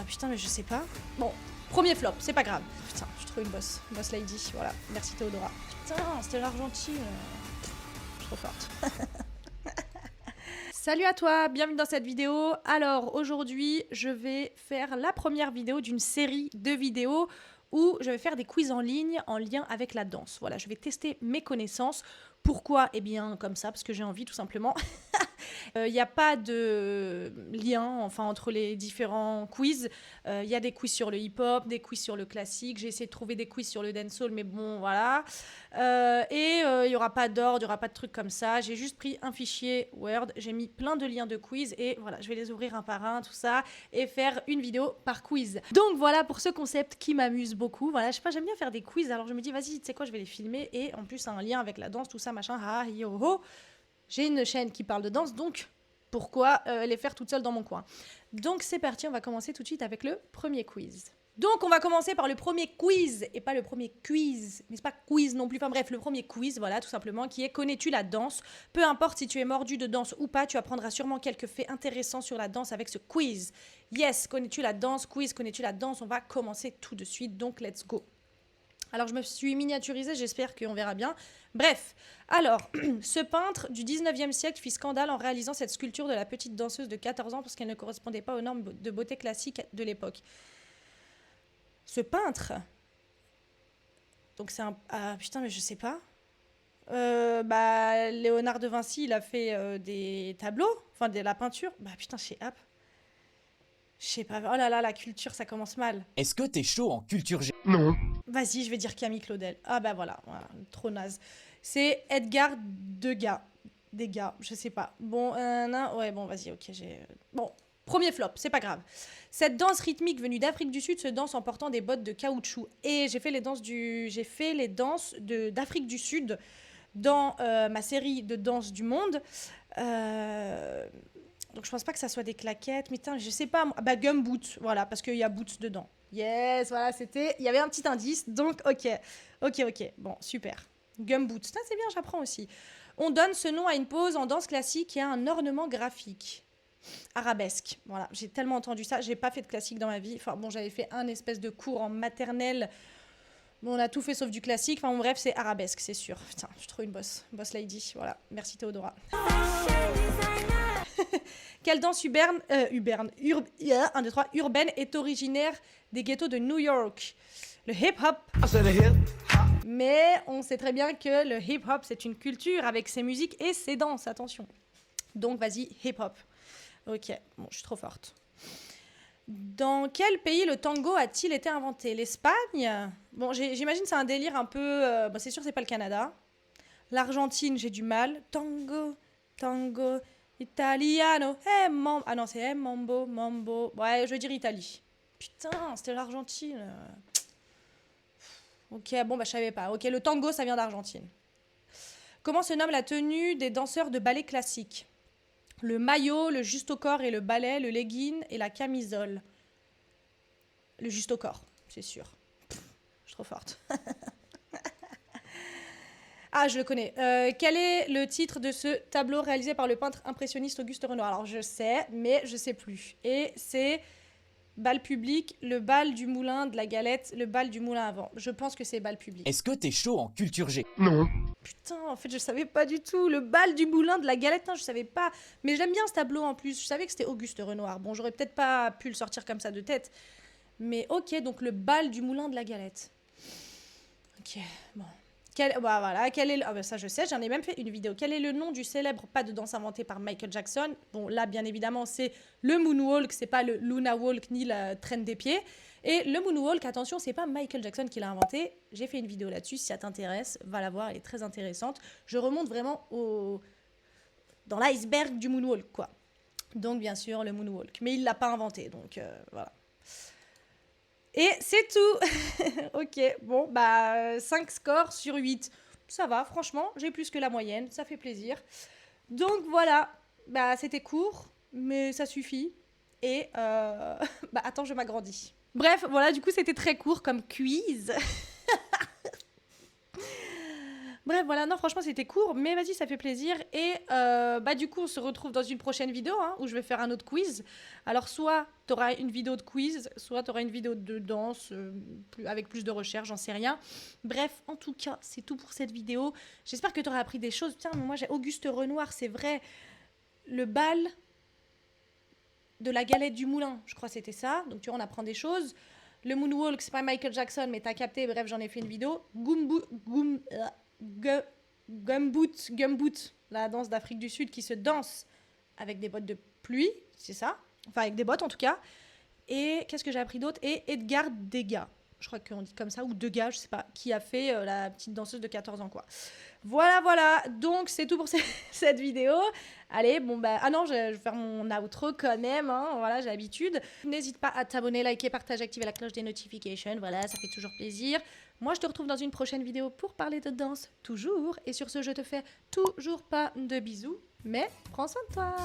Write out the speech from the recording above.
Putain, mais je sais pas. Bon, premier flop, c'est pas grave. Putain, je trouve une boss lady, voilà. Merci Théodora. Putain, c'était l'Argentine. Je suis trop forte. Salut à toi, bienvenue dans cette vidéo. Alors aujourd'hui, je vais faire la première vidéo d'une série de vidéos où je vais faire des quiz en ligne en lien avec la danse. Voilà, je vais tester mes connaissances. Pourquoi? Eh bien, comme ça, parce que j'ai envie tout simplement. Il n'y a pas de lien entre les différents quiz. Il y a des quiz sur le hip-hop, des quiz sur le classique. J'ai essayé de trouver des quiz sur le dancehall, mais bon, voilà. Il n'y aura pas d'ordre, il n'y aura pas de trucs comme ça. J'ai juste pris un fichier Word, j'ai mis plein de liens de quiz et voilà, je vais les ouvrir un par un, tout ça, et faire une vidéo par quiz. Donc voilà pour ce concept qui m'amuse beaucoup. Voilà, je sais pas, j'aime bien faire des quiz, alors je me dis, vas-y, tu sais quoi, je vais les filmer et en plus, ça a un lien avec la danse, tout ça, machin, ah, yo, ho. J'ai une chaîne qui parle de danse, donc pourquoi les faire toute seule dans mon coin? Donc c'est parti, on va commencer tout de suite avec le premier quiz. Donc on va commencer par le premier quiz, et pas le premier quiz, mais c'est pas quiz non plus, enfin bref, le premier quiz, voilà, tout simplement, qui est connais-tu la danse? Peu importe si tu es mordu de danse ou pas, tu apprendras sûrement quelques faits intéressants sur la danse avec ce quiz. Yes, connais-tu la danse? Quiz, connais-tu la danse? On va commencer tout de suite, donc let's go. Alors, je me suis miniaturisée, j'espère qu'on verra bien. Bref, alors, ce peintre du 19e siècle fit scandale en réalisant cette sculpture de la petite danseuse de 14 ans parce qu'elle ne correspondait pas aux normes de beauté classiques de l'époque. Ce peintre... Donc, c'est un... Ah, putain, mais je sais pas. Léonard de Vinci, il a fait des tableaux, enfin, de la peinture. Bah, putain, chez App. Je sais pas. Oh là là, la culture, ça commence mal. Est-ce que t'es chaud en culture G? Non. Vas-y, je vais dire Camille Claudel. Ah bah voilà, trop naze. C'est Edgar Degas. Degas, je sais pas. Bon, ouais, bon, vas-y, ok, j'ai... Bon, premier flop, c'est pas grave. Cette danse rythmique venue d'Afrique du Sud se danse en portant des bottes de caoutchouc. Et j'ai fait les danses d'Afrique du Sud dans ma série de danse du monde. Donc je pense pas que ça soit des claquettes, mais putain, je sais pas. Bah gumboot, voilà, parce qu'il y a boots dedans. Yes, voilà, c'était... Il y avait un petit indice, donc ok. Ok, bon, super. Gumboot, ça c'est bien, j'apprends aussi. On donne ce nom à une pose en danse classique qui a un ornement graphique. Arabesque, voilà, j'ai tellement entendu ça, j'ai pas fait de classique dans ma vie. Enfin bon, j'avais fait un espèce de cours en maternelle. Bon, on a tout fait sauf du classique. Enfin bon, bref, c'est arabesque, c'est sûr. Putain, je trouve une boss lady, voilà. Merci Théodora. Quelle danse urbaine est originaire des ghettos de New York? Le hip-hop. Mais on sait très bien que le hip-hop, c'est une culture avec ses musiques et ses danses, attention. Donc vas-y, hip-hop. Ok, bon, je suis trop forte. Dans quel pays le tango a-t-il été inventé? L'Espagne? Bon, j'imagine c'est un délire un peu... c'est sûr, c'est pas le Canada. L'Argentine, j'ai du mal. Tango... Italiano, ah non, c'est mambo. Ouais, je vais dire Italie. Putain, c'était l'Argentine. Ok, bon, bah, je savais pas. Ok, le tango, ça vient d'Argentine. Comment se nomme la tenue des danseurs de ballet classique? Le maillot, le juste au corps et le ballet, le legging et la camisole. Le juste au corps, c'est sûr. Pff, je suis trop forte. Ah, je le connais. Quel est le titre de ce tableau réalisé par le peintre impressionniste Auguste Renoir? Alors, je sais, mais je sais plus. Et c'est bal public, le bal du moulin de la galette, le bal du moulin à vent. Je pense que c'est bal public. Est-ce que t'es chaud en culture G? Non. Putain, en fait, je savais pas du tout. Le bal du moulin de la galette, non, je savais pas. Mais j'aime bien ce tableau en plus. Je savais que c'était Auguste Renoir. Bon, j'aurais peut-être pas pu le sortir comme ça de tête. Mais ok, donc le bal du moulin de la galette. Ok, bon. Ça je sais, j'en ai même fait une vidéo. Quel est le nom du célèbre pas de danse inventé par Michael Jackson? Bon, là, bien évidemment, c'est le moonwalk, c'est pas le Luna Walk ni la traîne des pieds. Et le moonwalk, attention, c'est pas Michael Jackson qui l'a inventé. J'ai fait une vidéo là-dessus, si ça t'intéresse, va la voir, elle est très intéressante. Je remonte vraiment dans l'iceberg du moonwalk, quoi. Donc, bien sûr, le moonwalk. Mais il l'a pas inventé, donc voilà. Et c'est tout. Ok, bon, bah 5 scores sur 8. Ça va, franchement, j'ai plus que la moyenne, ça fait plaisir. Donc voilà, bah c'était court, mais ça suffit. Et attends, je m'agrandis. Bref, voilà, du coup, c'était très court comme quiz. Bref, voilà, non, franchement, c'était court, mais vas-y, ça fait plaisir. Et bah, du coup, on se retrouve dans une prochaine vidéo hein, où je vais faire un autre quiz. Alors, soit tu auras une vidéo de quiz, soit tu auras une vidéo de danse avec plus de recherche, j'en sais rien. Bref, en tout cas, c'est tout pour cette vidéo. J'espère que tu auras appris des choses. Tiens, moi, j'ai Auguste Renoir, c'est vrai. Le bal de la galette du moulin, je crois que c'était ça. Donc, tu vois, on apprend des choses. Le moonwalk, c'est pas Michael Jackson, mais t'as capté. Bref, j'en ai fait une vidéo. Gumboot, la danse d'Afrique du Sud qui se danse avec des bottes de pluie, c'est ça. Enfin, avec des bottes en tout cas. Et qu'est-ce que j'ai appris d'autre? Et Edgar Degas, je crois qu'on dit comme ça, ou Degas, je sais pas, qui a fait la petite danseuse de 14 ans, quoi. Voilà, voilà. Donc, c'est tout pour cette vidéo. Allez, bon, bah... Ah non, je vais faire mon outro quand même, hein. Voilà, j'ai l'habitude. N'hésite pas à t'abonner, liker, partager, activer la cloche des notifications. Voilà, ça fait toujours plaisir. Moi, je te retrouve dans une prochaine vidéo pour parler de danse, toujours. Et sur ce, je te fais toujours pas de bisous, mais prends soin de toi.